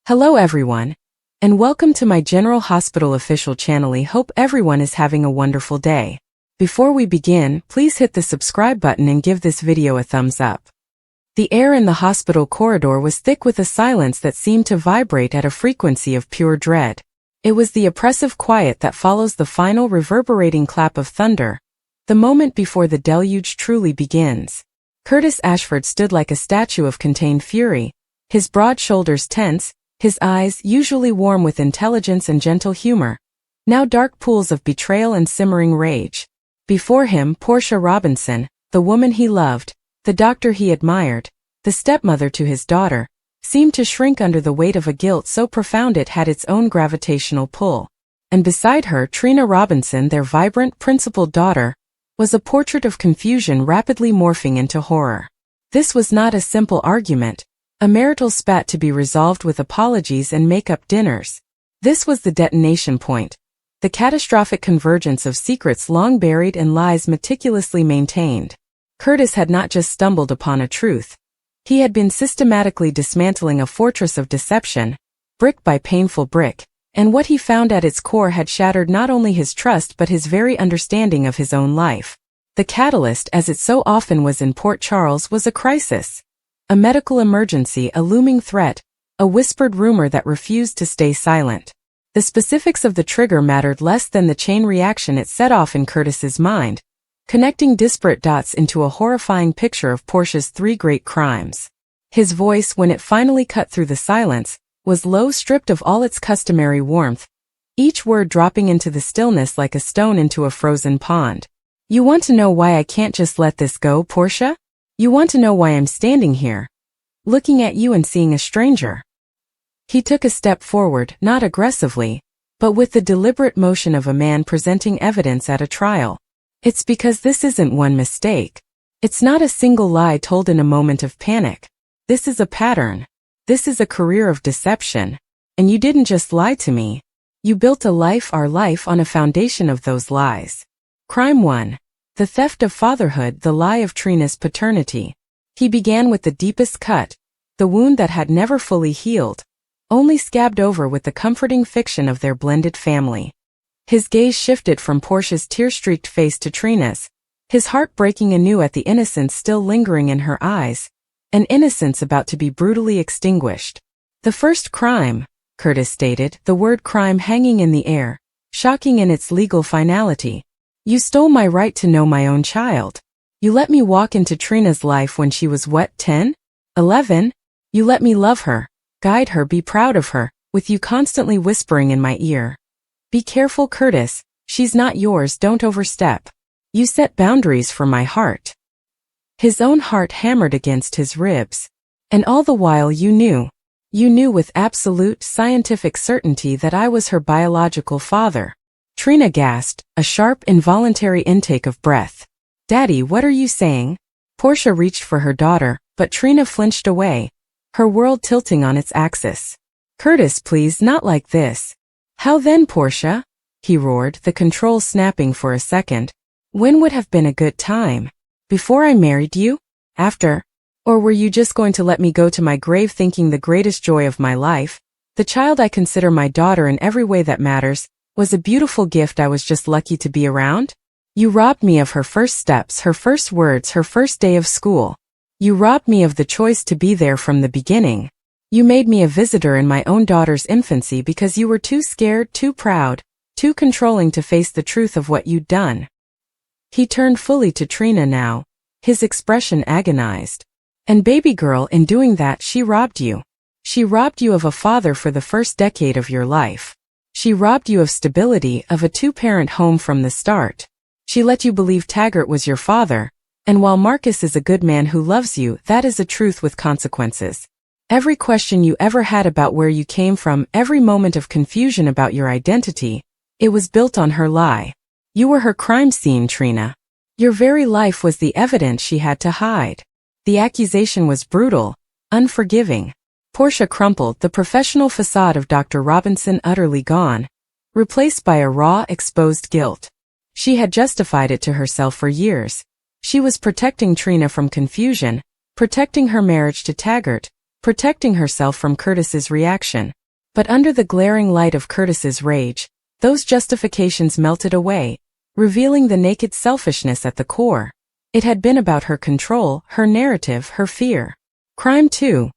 Hello everyone, and welcome to my General Hospital official channel. I hope everyone is having a wonderful day. Before we begin, please hit the subscribe button and give this video a thumbs up. The air in the hospital corridor was thick with a silence that seemed to vibrate at a frequency of pure dread. It was the oppressive quiet that follows the final reverberating clap of thunder, the moment before the deluge truly begins. Curtis Ashford stood like a statue of contained fury, his broad shoulders tense, his eyes, usually warm with intelligence and gentle humor, now dark pools of betrayal and simmering rage. Before him, Portia Robinson, the woman he loved, the doctor he admired, the stepmother to his daughter, seemed to shrink under the weight of a guilt so profound it had its own gravitational pull. And beside her, Trina Robinson, their vibrant, principled daughter, was a portrait of confusion rapidly morphing into horror. This was not a simple argument, a marital spat to be resolved with apologies and make-up dinners. This was the detonation point, the catastrophic convergence of secrets long buried and lies meticulously maintained. Curtis had not just stumbled upon a truth. He had been systematically dismantling a fortress of deception, brick by painful brick, and what he found at its core had shattered not only his trust but his very understanding of his own life. The catalyst, as it so often was in Port Charles, was a crisis. A medical emergency, a looming threat, a whispered rumor that refused to stay silent. The specifics of the trigger mattered less than the chain reaction it set off in Curtis's mind, connecting disparate dots into a horrifying picture of Portia's three great crimes. His voice, when it finally cut through the silence, was low, stripped of all its customary warmth, each word dropping into the stillness like a stone into a frozen pond. You want to know why I can't just let this go, Portia? You want to know why I'm standing here, looking at you and seeing a stranger? He took a step forward, not aggressively, but with the deliberate motion of a man presenting evidence at a trial. It's because this isn't one mistake. It's not a single lie told in a moment of panic. This is a pattern. This is a career of deception. And you didn't just lie to me. You built a life, our life, on a foundation of those lies. Crime 1. The theft of fatherhood, the lie of Trina's paternity. He began with the deepest cut, the wound that had never fully healed, only scabbed over with the comforting fiction of their blended family. His gaze shifted from Portia's tear-streaked face to Trina's, his heart breaking anew at the innocence still lingering in her eyes, an innocence about to be brutally extinguished. The first crime, Curtis stated, the word crime hanging in the air, shocking in its legal finality. You stole my right to know my own child. You let me walk into Trina's life when she was what, 10? 11? You let me love her, guide her, be proud of her, with you constantly whispering in my ear. Be careful, Curtis, she's not yours, don't overstep. You set boundaries for my heart. His own heart hammered against his ribs. And all the while you knew with absolute scientific certainty that I was her biological father. Trina gasped, a sharp, involuntary intake of breath. Daddy, what are you saying? Portia reached for her daughter, but Trina flinched away, her world tilting on its axis. Curtis, please, not like this. How then, Portia? He roared, the controls snapping for a second. When would have been a good time? Before I married you? After? Or were you just going to let me go to my grave thinking the greatest joy of my life, the child I consider my daughter in every way that matters, was a beautiful gift I was just lucky to be around? You robbed me of her first steps, her first words, her first day of school. You robbed me of the choice to be there from the beginning. You made me a visitor in my own daughter's infancy because you were too scared, too proud, too controlling to face the truth of what you'd done. He turned fully to Trina now, his expression agonized. And baby girl, in doing that, she robbed you. She robbed you of a father for the first decade of your life. She robbed you of stability, of a two-parent home from the start. She let you believe Taggart was your father, and while Marcus is a good man who loves you, that is a truth with consequences. Every question you ever had about where you came from, every moment of confusion about your identity, it was built on her lie. You were her crime scene, Trina. Your very life was the evidence she had to hide. The accusation was brutal, unforgiving. Portia crumpled, the professional facade of Dr. Robinson utterly gone, replaced by a raw, exposed guilt. She had justified it to herself for years. She was protecting Trina from confusion, protecting her marriage to Taggart, protecting herself from Curtis's reaction. But under the glaring light of Curtis's rage, those justifications melted away, revealing the naked selfishness at the core. It had been about her control, her narrative, her fear. Crime 2.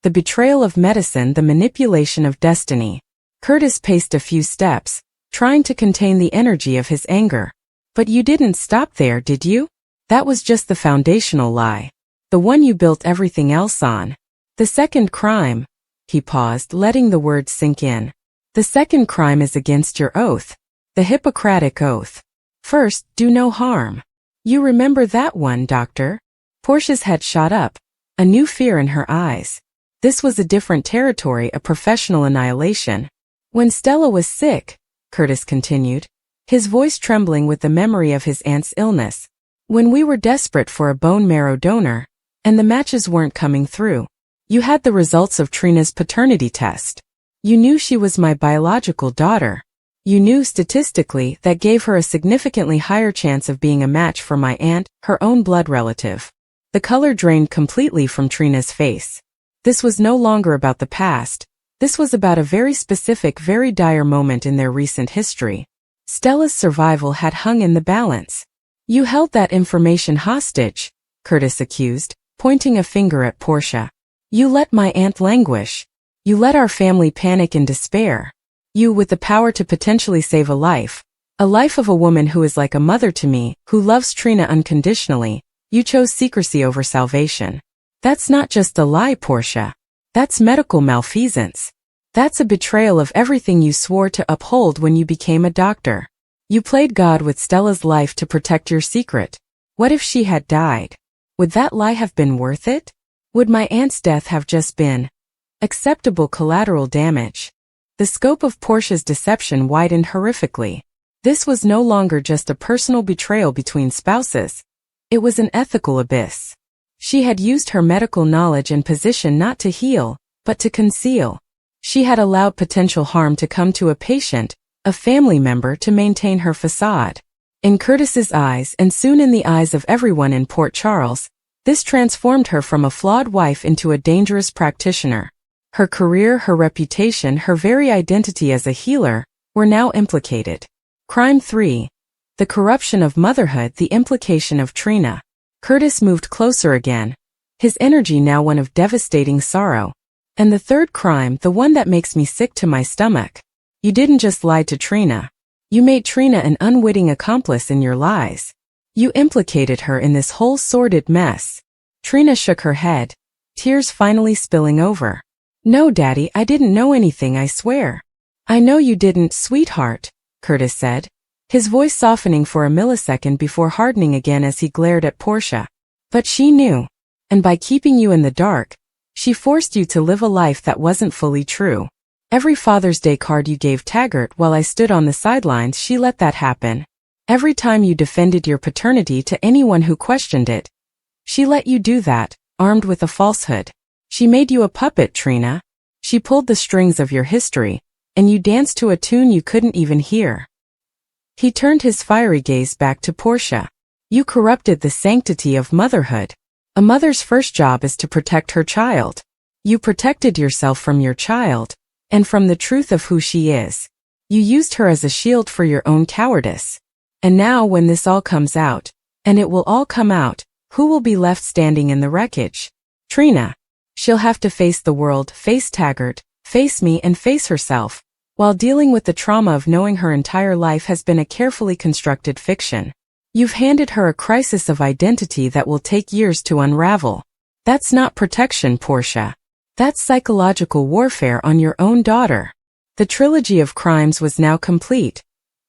The betrayal of medicine, the manipulation of destiny. Curtis paced a few steps, trying to contain the energy of his anger. But you didn't stop there, did you? That was just the foundational lie. The one you built everything else on. The second crime. He paused, letting the words sink in. The second crime is against your oath. The Hippocratic Oath. First, do no harm. You remember that one, Doctor? Portia's head shot up, a new fear in her eyes. This was a different territory, a professional annihilation. When Stella was sick, Curtis continued, his voice trembling with the memory of his aunt's illness. When we were desperate for a bone marrow donor, and the matches weren't coming through, you had the results of Trina's paternity test. You knew she was my biological daughter. You knew statistically that gave her a significantly higher chance of being a match for my aunt, her own blood relative. The color drained completely from Trina's face. This was no longer about the past. This was about a very specific, very dire moment in their recent history. Stella's survival had hung in the balance. You held that information hostage, Curtis accused, pointing a finger at Portia. You let my aunt languish. You let our family panic in despair. You, with the power to potentially save a life of a woman who is like a mother to me, who loves Trina unconditionally, you chose secrecy over salvation. That's not just a lie, Portia. That's medical malfeasance. That's a betrayal of everything you swore to uphold when you became a doctor. You played God with Stella's life to protect your secret. What if she had died? Would that lie have been worth it? Would my aunt's death have just been acceptable collateral damage? The scope of Portia's deception widened horrifically. This was no longer just a personal betrayal between spouses. It was an ethical abyss. She had used her medical knowledge and position not to heal, but to conceal. She had allowed potential harm to come to a patient, a family member, to maintain her facade. In Curtis's eyes, and soon in the eyes of everyone in Port Charles, this transformed her from a flawed wife into a dangerous practitioner. Her career, her reputation, her very identity as a healer, were now implicated. Crime 3. The corruption of motherhood, the implication of Trina. Curtis moved closer again, his energy now one of devastating sorrow. And the third crime, the one that makes me sick to my stomach. You didn't just lie to Trina. You made Trina an unwitting accomplice in your lies. You implicated her in this whole sordid mess. Trina shook her head, tears finally spilling over. No, Daddy, I didn't know anything, I swear. I know you didn't, sweetheart, Curtis said, his voice softening for a millisecond before hardening again as he glared at Portia. But she knew. And by keeping you in the dark, she forced you to live a life that wasn't fully true. Every Father's Day card you gave Taggart while I stood on the sidelines, she let that happen. Every time you defended your paternity to anyone who questioned it, she let you do that, armed with a falsehood. She made you a puppet, Trina. She pulled the strings of your history, and you danced to a tune you couldn't even hear. He turned his fiery gaze back to Portia. You corrupted the sanctity of motherhood. A mother's first job is to protect her child. You protected yourself from your child, and from the truth of who she is. You used her as a shield for your own cowardice. And now when this all comes out, and it will all come out, who will be left standing in the wreckage? Trina. She'll have to face the world, face Taggart, face me, and face herself, while dealing with the trauma of knowing her entire life has been a carefully constructed fiction. You've handed her a crisis of identity that will take years to unravel. That's not protection, Portia. That's psychological warfare on your own daughter. The trilogy of crimes was now complete.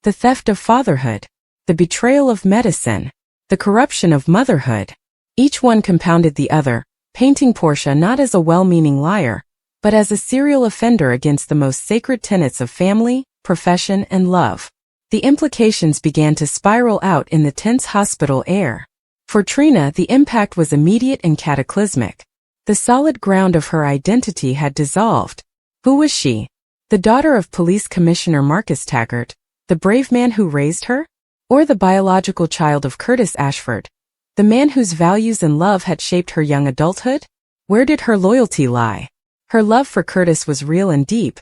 The theft of fatherhood, the betrayal of medicine, the corruption of motherhood. Each one compounded the other, painting Portia not as a well-meaning liar, but as a serial offender against the most sacred tenets of family, profession, and love. The implications began to spiral out in the tense hospital air. For Trina, the impact was immediate and cataclysmic. The solid ground of her identity had dissolved. Who was she? The daughter of Police Commissioner Marcus Taggart, the brave man who raised her? Or the biological child of Curtis Ashford, the man whose values and love had shaped her young adulthood? Where did her loyalty lie? Her love for Curtis was real and deep,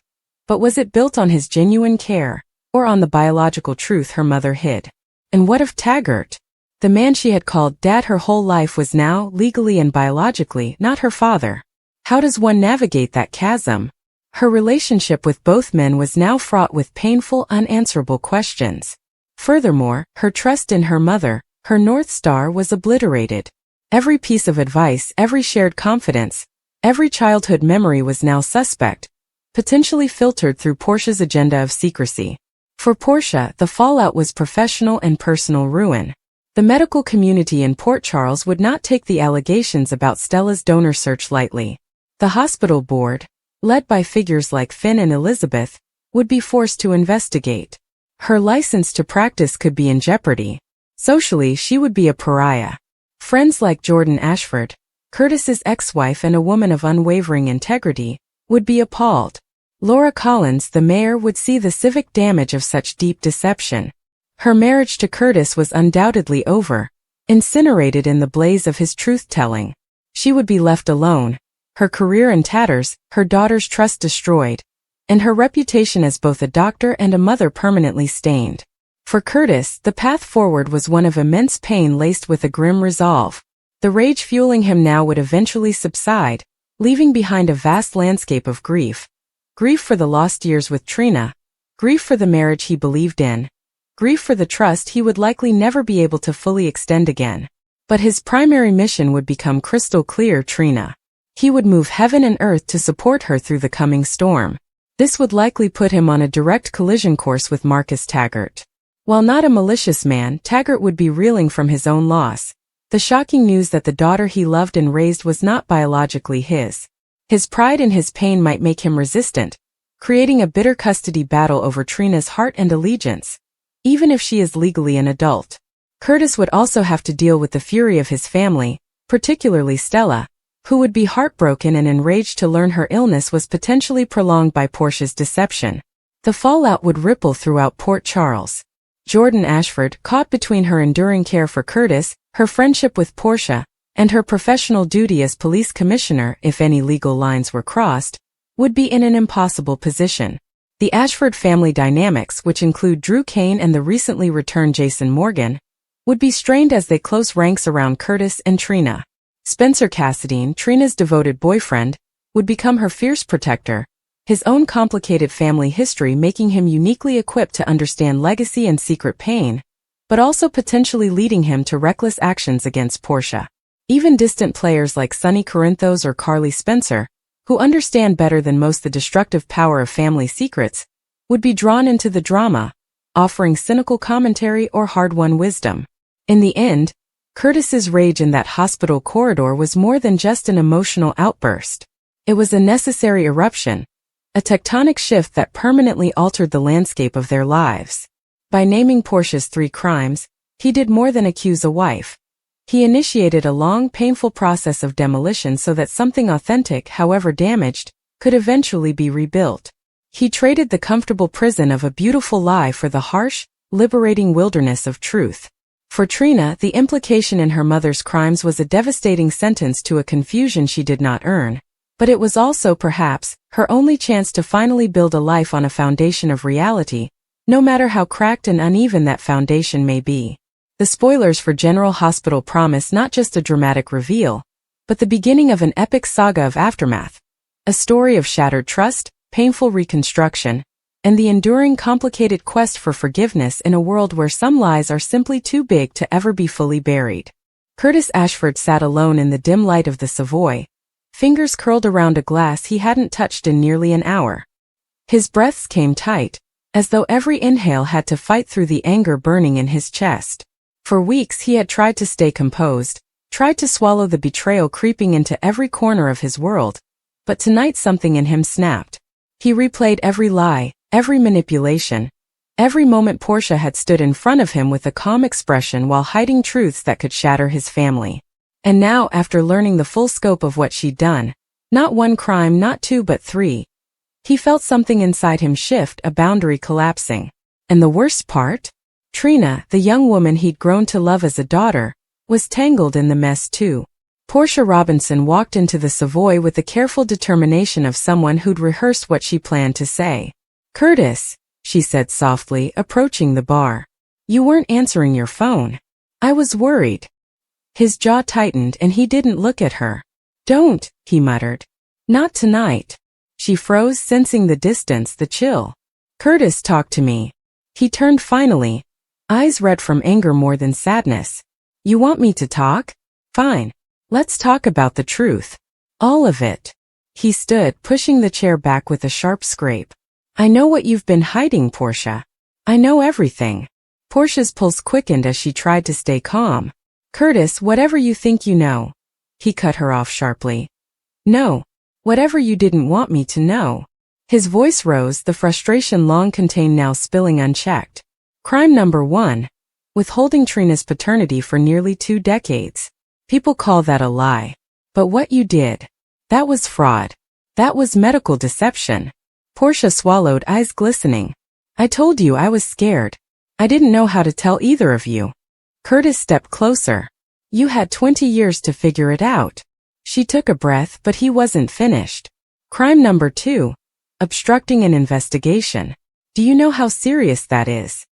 but was it built on his genuine care, or on the biological truth her mother hid? And what of Taggart? The man she had called Dad her whole life was now, legally and biologically, not her father. How does one navigate that chasm? Her relationship with both men was now fraught with painful, unanswerable questions. Furthermore, her trust in her mother, her North Star, was obliterated. Every piece of advice, every shared confidence, every childhood memory was now suspect, potentially filtered through Portia's agenda of secrecy. For Portia, the fallout was professional and personal ruin. The medical community in Port Charles would not take the allegations about Stella's donor search lightly. The hospital board, led by figures like Finn and Elizabeth, would be forced to investigate. Her license to practice could be in jeopardy. Socially, she would be a pariah. Friends like Jordan Ashford, Curtis's ex-wife and a woman of unwavering integrity, would be appalled. Laura Collins, the mayor, would see the civic damage of such deep deception. Her marriage to Curtis was undoubtedly over, incinerated in the blaze of his truth-telling. She would be left alone, her career in tatters, her daughter's trust destroyed, and her reputation as both a doctor and a mother permanently stained. For Curtis, the path forward was one of immense pain laced with a grim resolve. The rage fueling him now would eventually subside, leaving behind a vast landscape of grief. Grief for the lost years with Trina, grief for the marriage he believed in, grief for the trust he would likely never be able to fully extend again. But his primary mission would become crystal clear: Trina. He would move heaven and earth to support her through the coming storm. This would likely put him on a direct collision course with Marcus Taggart. While not a malicious man, Taggart would be reeling from his own loss. The shocking news that the daughter he loved and raised was not biologically his. His pride and his pain might make him resistant, creating a bitter custody battle over Trina's heart and allegiance, even if she is legally an adult. Curtis would also have to deal with the fury of his family, particularly Stella, who would be heartbroken and enraged to learn her illness was potentially prolonged by Portia's deception. The fallout would ripple throughout Port Charles. Jordan Ashford, caught between her enduring care for Curtis, her friendship with Portia, and her professional duty as police commissioner, if any legal lines were crossed, would be in an impossible position. The Ashford family dynamics, which include Drew Kane and the recently returned Jason Morgan, would be strained as they close ranks around Curtis and Trina. Spencer Cassadine, Trina's devoted boyfriend, would become her fierce protector, his own complicated family history making him uniquely equipped to understand legacy and secret pain, but also potentially leading him to reckless actions against Portia. Even distant players like Sonny Corinthos or Carly Spencer, who understand better than most the destructive power of family secrets, would be drawn into the drama, offering cynical commentary or hard-won wisdom. In the end, Curtis's rage in that hospital corridor was more than just an emotional outburst. It was a necessary eruption, a tectonic shift that permanently altered the landscape of their lives. By naming Portia's 3 crimes, he did more than accuse a wife. He initiated a long, painful process of demolition so that something authentic, however damaged, could eventually be rebuilt. He traded the comfortable prison of a beautiful lie for the harsh, liberating wilderness of truth. For Trina, the implication in her mother's crimes was a devastating sentence to a confusion she did not earn, but it was also, perhaps, her only chance to finally build a life on a foundation of reality, no matter how cracked and uneven that foundation may be. The spoilers for General Hospital promise not just a dramatic reveal, but the beginning of an epic saga of aftermath, a story of shattered trust, painful reconstruction, and the enduring complicated quest for forgiveness in a world where some lies are simply too big to ever be fully buried. Curtis Ashford sat alone in the dim light of the Savoy, fingers curled around a glass he hadn't touched in nearly an hour. His breaths came tight, as though every inhale had to fight through the anger burning in his chest. For weeks he had tried to stay composed, tried to swallow the betrayal creeping into every corner of his world, but tonight something in him snapped. He replayed every lie, every manipulation, every moment Portia had stood in front of him with a calm expression while hiding truths that could shatter his family. And now, after learning the full scope of what she'd done, not 1 crime, not 2 but 3, he felt something inside him shift, a boundary collapsing. And the worst part? Trina, the young woman he'd grown to love as a daughter, was tangled in the mess too. Portia Robinson walked into the Savoy with the careful determination of someone who'd rehearsed what she planned to say. "Curtis," she said softly, approaching the bar. "You weren't answering your phone. I was worried." His jaw tightened and he didn't look at her. "Don't," he muttered. "Not tonight." She froze, sensing the distance, the chill. "Curtis, talk to me." He turned finally, eyes red from anger more than sadness. "You want me to talk? Fine. Let's talk about the truth. All of it." He stood, pushing the chair back with a sharp scrape. "I know what you've been hiding, Portia. I know everything." Portia's pulse quickened as she tried to stay calm. "Curtis, whatever you think you know." He cut her off sharply. "No. Whatever you didn't want me to know." His voice rose, the frustration long contained now spilling unchecked. "Crime number 1. Withholding Trina's paternity for nearly 2 decades. People call that a lie. But what you did, that was fraud. That was medical deception." Portia swallowed, eyes glistening. "I told you I was scared. I didn't know how to tell either of you." Curtis stepped closer. "You had 20 years to figure it out." She took a breath, but he wasn't finished. "Crime number 2. Obstructing an investigation. Do you know how serious that is?"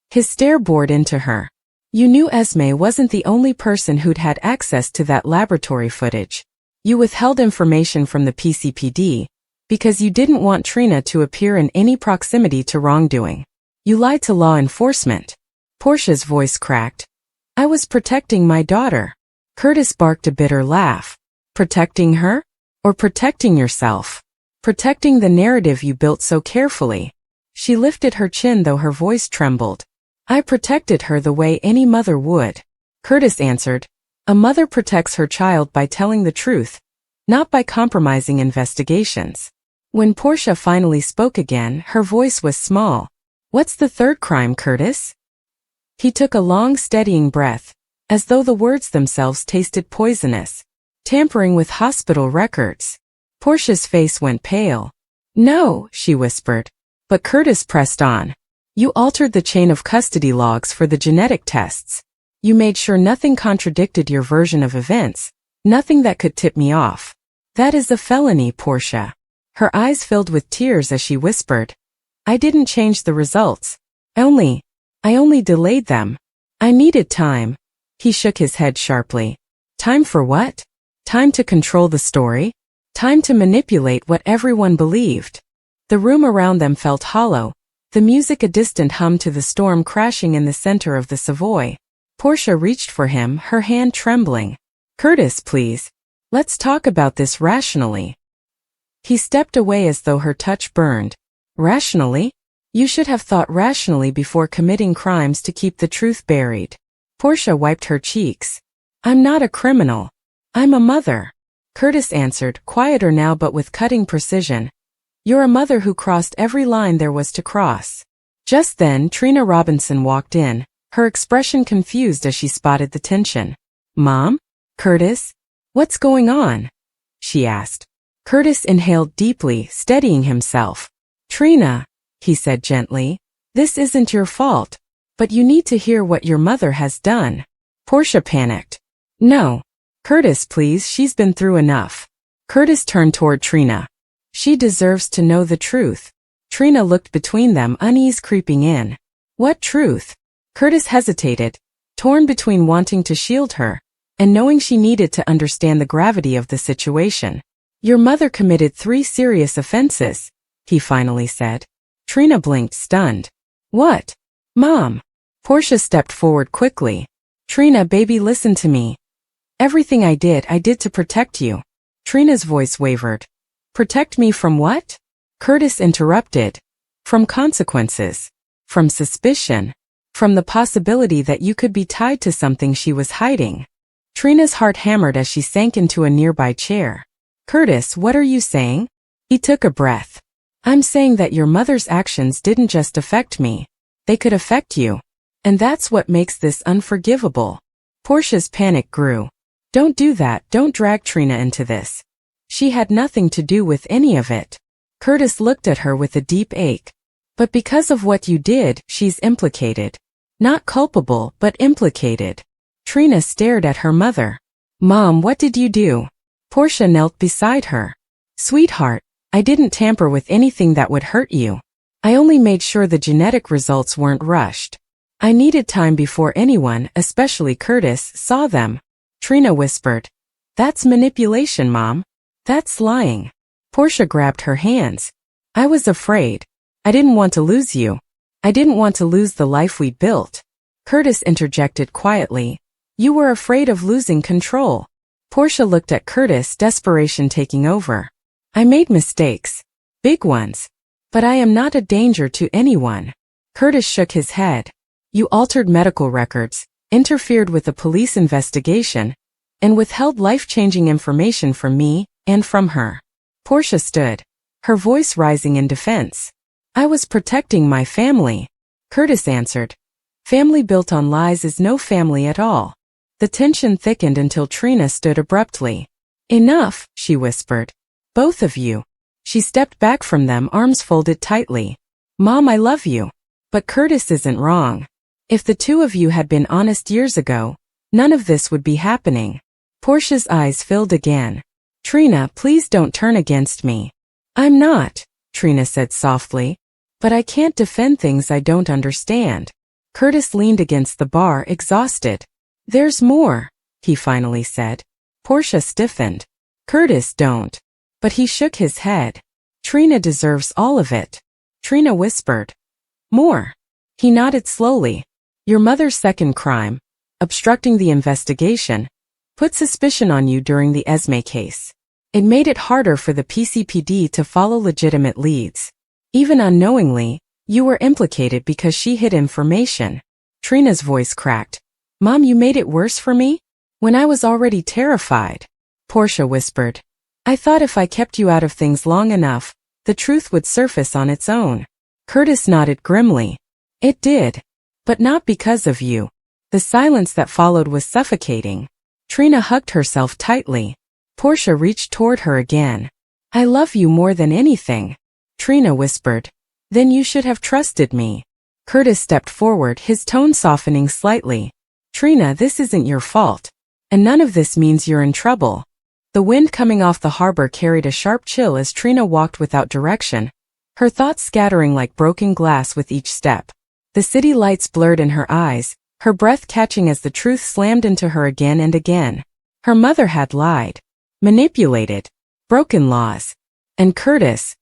His stare bored into her. "You knew Esme wasn't the only person who'd had access to that laboratory footage. You withheld information from the PCPD because you didn't want Trina to appear in any proximity to wrongdoing. You lied to law enforcement." Portia's voice cracked. "I was protecting my daughter." Curtis barked a bitter laugh. "Protecting her? Or protecting yourself? Protecting the narrative you built so carefully." She lifted her chin, though her voice trembled. "I protected her the way any mother would." Curtis answered. "A mother protects her child by telling the truth, not by compromising investigations." When Portia finally spoke again, her voice was small. "What's the third crime, Curtis?" He took a long, steadying breath, as though the words themselves tasted poisonous. "Tampering with hospital records." Portia's face went pale. "No," she whispered. But Curtis pressed on. "You altered the chain of custody logs for the genetic tests. You made sure nothing contradicted your version of events, nothing that could tip me off. That is a felony, Portia." Her eyes filled with tears as she whispered. "I didn't change the results. I only delayed them. I needed time." He shook his head sharply. "Time for what? Time to control the story? Time to manipulate what everyone believed." The room around them felt hollow, the music a distant hum to the storm crashing in the center of the Savoy. Portia reached for him, her hand trembling. "Curtis, please. Let's talk about this rationally." He stepped away as though her touch burned. "Rationally? You should have thought rationally before committing crimes to keep the truth buried." Portia wiped her cheeks. "I'm not a criminal. I'm a mother." Curtis answered, quieter now but with cutting precision. "You're a mother who crossed every line there was to cross." Just then, Trina Robinson walked in, her expression confused as she spotted the tension. "Mom? Curtis? What's going on?" she asked. Curtis inhaled deeply, steadying himself. "Trina," he said gently, "this isn't your fault. But you need to hear what your mother has done." Portia panicked. "No. Curtis, please, she's been through enough." Curtis turned toward Trina. "She deserves to know the truth." Trina looked between them, unease creeping in. "What truth?" Curtis hesitated, torn between wanting to shield her and knowing she needed to understand the gravity of the situation. "Your mother committed 3 serious offenses," he finally said. Trina blinked, stunned. "What? Mom?" Portia stepped forward quickly. "Trina, baby, listen to me. Everything I did to protect you." Trina's voice wavered. "Protect me from what?" Curtis interrupted. "From consequences. From suspicion. From the possibility that you could be tied to something she was hiding." Trina's heart hammered as she sank into a nearby chair. "Curtis, what are you saying?" He took a breath. "I'm saying that your mother's actions didn't just affect me. They could affect you. And that's what makes this unforgivable." Portia's panic grew. "Don't do that, don't drag Trina into this. She had nothing to do with any of it." Curtis looked at her with a deep ache. "But because of what you did, she's implicated. Not culpable, but implicated." Trina stared at her mother. Mom, what did you do? Portia knelt beside her. Sweetheart, I didn't tamper with anything that would hurt you. I only made sure the genetic results weren't rushed. I needed time before anyone, especially Curtis, saw them. Trina whispered. That's manipulation, Mom. That's lying. Portia grabbed her hands. I was afraid. I didn't want to lose you. I didn't want to lose the life we'd built. Curtis interjected quietly. You were afraid of losing control. Portia looked at Curtis, desperation taking over. I made mistakes. Big ones. But I am not a danger to anyone. Curtis shook his head. You altered medical records, interfered with a police investigation, and withheld life-changing information from me and from her. Portia stood, her voice rising in defense. I was protecting my family. Curtis answered. Family built on lies is no family at all. The tension thickened until Trina stood abruptly. Enough, she whispered. Both of you. She stepped back from them, arms folded tightly. Mom, I love you. But Curtis isn't wrong. If the two of you had been honest years ago, none of this would be happening. Portia's eyes filled again. Trina, please don't turn against me. I'm not, Trina said softly. But I can't defend things I don't understand. Curtis leaned against the bar, exhausted. There's more, he finally said. Portia stiffened. Curtis, don't. But he shook his head. Trina deserves all of it. Trina whispered. More. He nodded slowly. Your mother's second crime, obstructing the investigation, put suspicion on you during the Esme case. It made it harder for the PCPD to follow legitimate leads. Even unknowingly, you were implicated because she hid information. Trina's voice cracked. Mom, you made it worse for me? When I was already terrified. Portia whispered. I thought if I kept you out of things long enough, the truth would surface on its own. Curtis nodded grimly. It did. But not because of you. The silence that followed was suffocating. Trina hugged herself tightly. Portia reached toward her again. I love you more than anything. Trina whispered. Then you should have trusted me. Curtis stepped forward, his tone softening slightly. Trina, this isn't your fault. And none of this means you're in trouble. The wind coming off the harbor carried a sharp chill as Trina walked without direction, her thoughts scattering like broken glass with each step. The city lights blurred in her eyes, her breath catching as the truth slammed into her again and again. Her mother had lied, manipulated, broken laws. And Curtis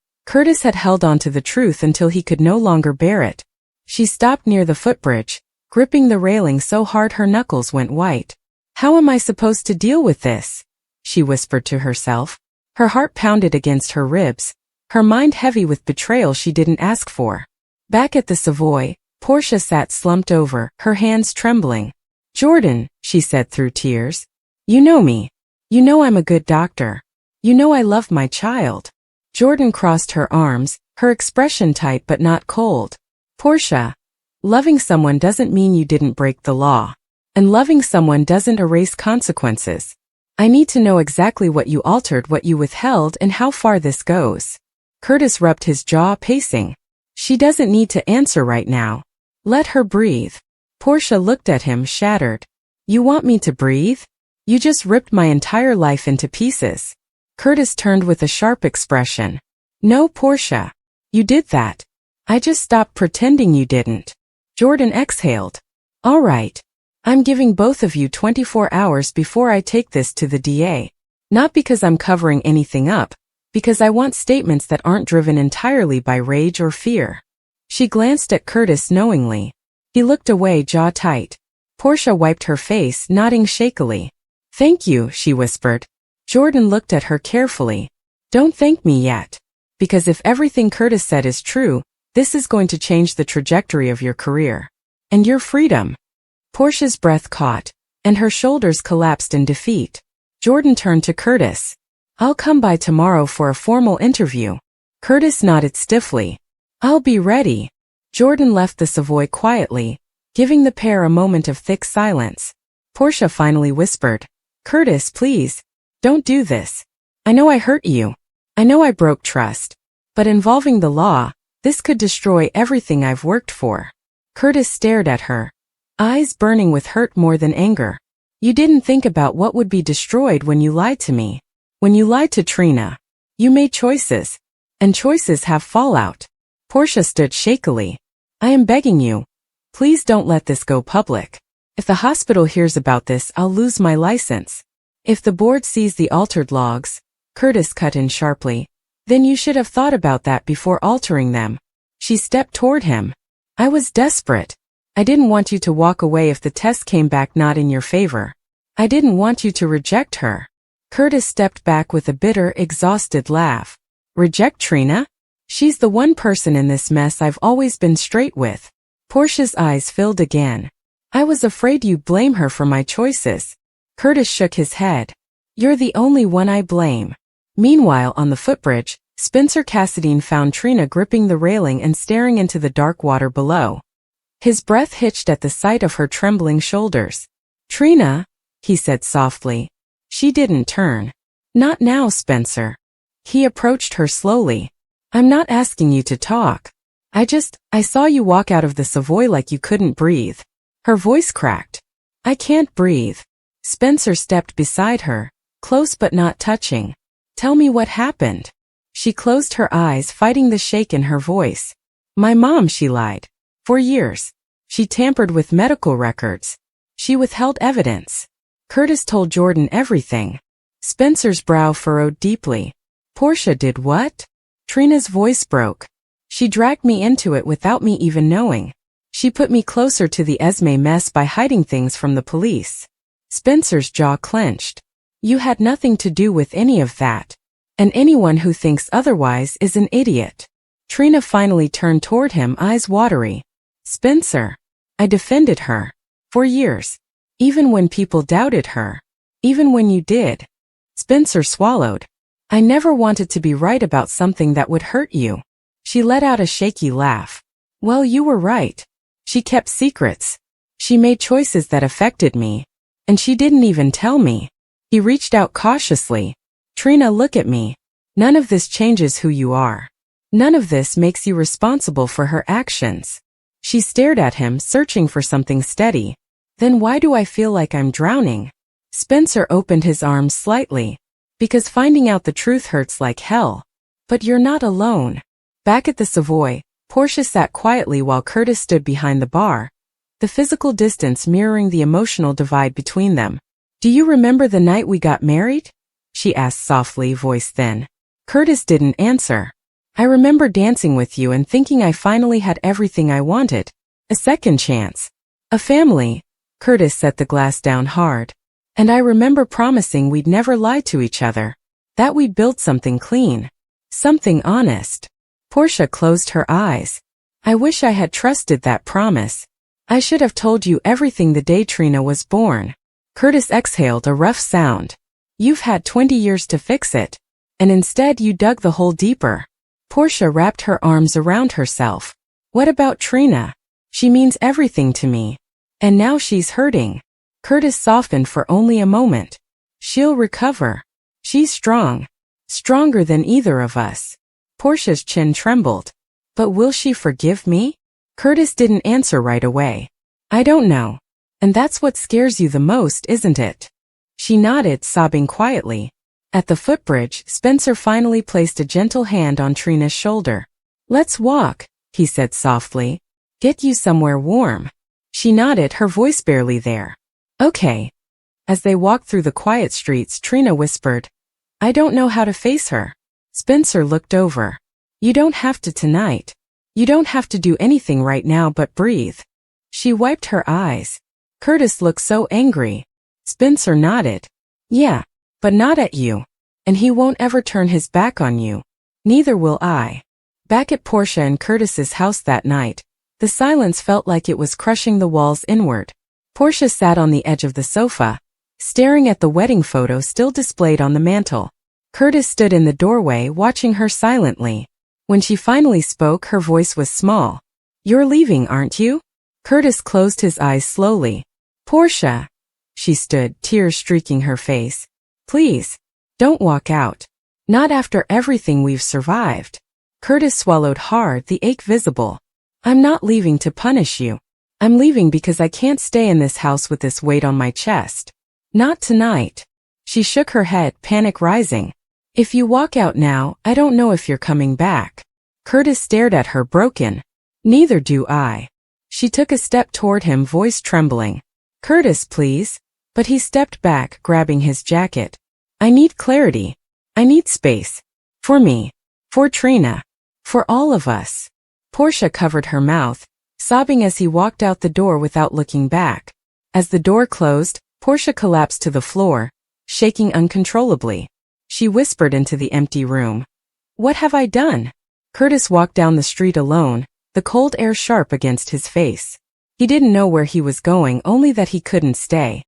had held on to the truth until he could no longer bear it. She stopped near the footbridge, gripping the railing so hard her knuckles went white. How am I supposed to deal with this? She whispered to herself. Her heart pounded against her ribs, her mind heavy with betrayal she didn't ask for. Back at the Savoy, Portia sat slumped over, her hands trembling. Jordan, she said through tears. You know me. You know I'm a good doctor. You know I love my child. Jordan crossed her arms, her expression tight but not cold. Portia, loving someone doesn't mean you didn't break the law. And loving someone doesn't erase consequences. I need to know exactly what you altered, what you withheld, and how far this goes. Curtis rubbed his jaw, pacing. She doesn't need to answer right now. Let her breathe. Portia looked at him, shattered. You want me to breathe? You just ripped my entire life into pieces. Curtis turned with a sharp expression. No, Portia. You did that. I just stopped pretending you didn't. Jordan exhaled. All right. I'm giving both of you 24 hours before I take this to the DA. Not because I'm covering anything up, because I want statements that aren't driven entirely by rage or fear. She glanced at Curtis knowingly. He looked away, jaw tight. Portia wiped her face, nodding shakily. Thank you, she whispered. Jordan looked at her carefully. Don't thank me yet. Because if everything Curtis said is true, this is going to change the trajectory of your career. And your freedom. Portia's breath caught, and her shoulders collapsed in defeat. Jordan turned to Curtis. I'll come by tomorrow for a formal interview. Curtis nodded stiffly. I'll be ready. Jordan left the Savoy quietly, giving the pair a moment of thick silence. Portia finally whispered. Curtis, please. Don't do this. I know I hurt you. I know I broke trust. But involving the law, this could destroy everything I've worked for. Curtis stared at her, eyes burning with hurt more than anger. You didn't think about what would be destroyed when you lied to me. When you lied to Trina. You made choices. And choices have fallout. Portia stood shakily. I am begging you. Please don't let this go public. If the hospital hears about this, I'll lose my license. If the board sees the altered logs, Curtis cut in sharply, then you should have thought about that before altering them. She stepped toward him. I was desperate. I didn't want you to walk away if the test came back not in your favor. I didn't want you to reject her. Curtis stepped back with a bitter, exhausted laugh. Reject Trina? She's the one person in this mess I've always been straight with. Portia's eyes filled again. I was afraid you'd blame her for my choices. Curtis shook his head. You're the only one I blame. Meanwhile, on the footbridge, Spencer Cassadine found Trina gripping the railing and staring into the dark water below. His breath hitched at the sight of her trembling shoulders. Trina, he said softly. She didn't turn. Not now, Spencer. He approached her slowly. I'm not asking you to talk. I saw you walk out of the Savoy like you couldn't breathe. Her voice cracked. I can't breathe. Spencer stepped beside her, close but not touching. Tell me what happened. She closed her eyes, fighting the shake in her voice. My mom, she lied. For years. She tampered with medical records. She withheld evidence. Curtis told Jordan everything. Spencer's brow furrowed deeply. Portia did what? Trina's voice broke. She dragged me into it without me even knowing. She put me closer to the Esme mess by hiding things from the police. Spencer's jaw clenched. You had nothing to do with any of that. And anyone who thinks otherwise is an idiot. Trina finally turned toward him, eyes watery. Spencer. I defended her. For years. Even when people doubted her. Even when you did. Spencer swallowed. I never wanted to be right about something that would hurt you. She let out a shaky laugh. Well, you were right. She kept secrets. She made choices that affected me. And she didn't even tell me. He reached out cautiously. Trina, look at me. None of this changes who you are. None of this makes you responsible for her actions. She stared at him, searching for something steady. Then why do I feel like I'm drowning? Spencer opened his arms slightly. Because finding out the truth hurts like hell. But you're not alone. Back at the Savoy, Portia sat quietly while Curtis stood behind the bar, the physical distance mirroring the emotional divide between them. Do you remember the night we got married? She asked softly, voice thin. Curtis didn't answer. I remember dancing with you and thinking I finally had everything I wanted. A second chance. A family. Curtis set the glass down hard. And I remember promising we'd never lie to each other. That we'd build something clean. Something honest. Portia closed her eyes. I wish I had trusted that promise. I should have told you everything the day Trina was born. Curtis exhaled a rough sound. You've had 20 years to fix it. And instead you dug the hole deeper. Portia wrapped her arms around herself. What about Trina? She means everything to me. And now she's hurting. Curtis softened for only a moment. She'll recover. She's strong. Stronger than either of us. Portia's chin trembled. But will she forgive me? Curtis didn't answer right away. I don't know. And that's what scares you the most, isn't it? She nodded, sobbing quietly. At the footbridge, Spencer finally placed a gentle hand on Trina's shoulder. Let's walk, he said softly. Get you somewhere warm. She nodded, her voice barely there. Okay. As they walked through the quiet streets, Trina whispered, I don't know how to face her. Spencer looked over. You don't have to tonight. You don't have to do anything right now but breathe. She wiped her eyes. Curtis looked so angry. Spencer nodded. Yeah, but not at you. And he won't ever turn his back on you. Neither will I. Back at Portia and Curtis's house that night, the silence felt like it was crushing the walls inward. Portia sat on the edge of the sofa, staring at the wedding photo still displayed on the mantel. Curtis stood in the doorway watching her silently. When she finally spoke, her voice was small. You're leaving, aren't you? Curtis closed his eyes slowly. Portia. She stood, tears streaking her face. Please. Don't walk out. Not after everything we've survived. Curtis swallowed hard, the ache visible. I'm not leaving to punish you. I'm leaving because I can't stay in this house with this weight on my chest. Not tonight. She shook her head, panic rising. If you walk out now, I don't know if you're coming back. Curtis stared at her, broken. Neither do I. She took a step toward him, voice trembling. Curtis, please. But he stepped back, grabbing his jacket. I need clarity. I need space. For me. For Trina. For all of us. Portia covered her mouth, sobbing as he walked out the door without looking back. As the door closed, Portia collapsed to the floor, shaking uncontrollably. She whispered into the empty room. What have I done? Curtis walked down the street alone, the cold air sharp against his face. He didn't know where he was going, only that he couldn't stay.